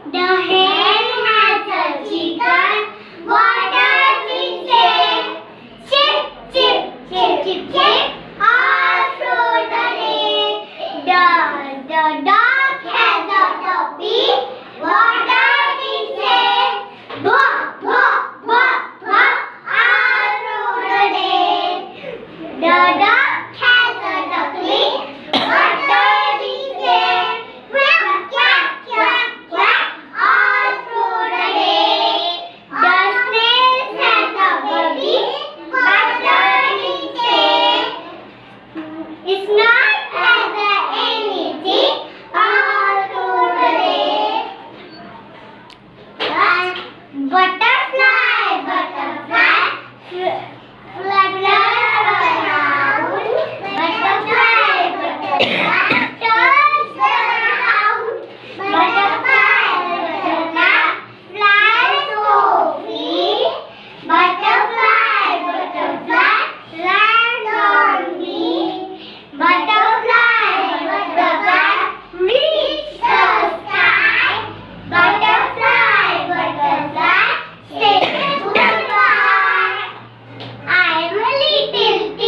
The hen has a chicken. What does it say? Chip, chip, chip, chip, chip. All through the day. The dog has a puppy. What does it say? Bark, bark, bark, bark. All through the day. The dog has a duckling. What does it say? Quack, quack, quack, quack. All through the day. The snail has a baby. What does it say? It's not has anything. All through the day. Butterfly, butterfly, flutter around. Butterfly, butterfly, turns around. Butterfly, butterfly, fly so free. Butterfly, butterfly, land on me. Butterfly, butterfly, reach the sky. Butterfly, butterfly, say goodbye. I am a little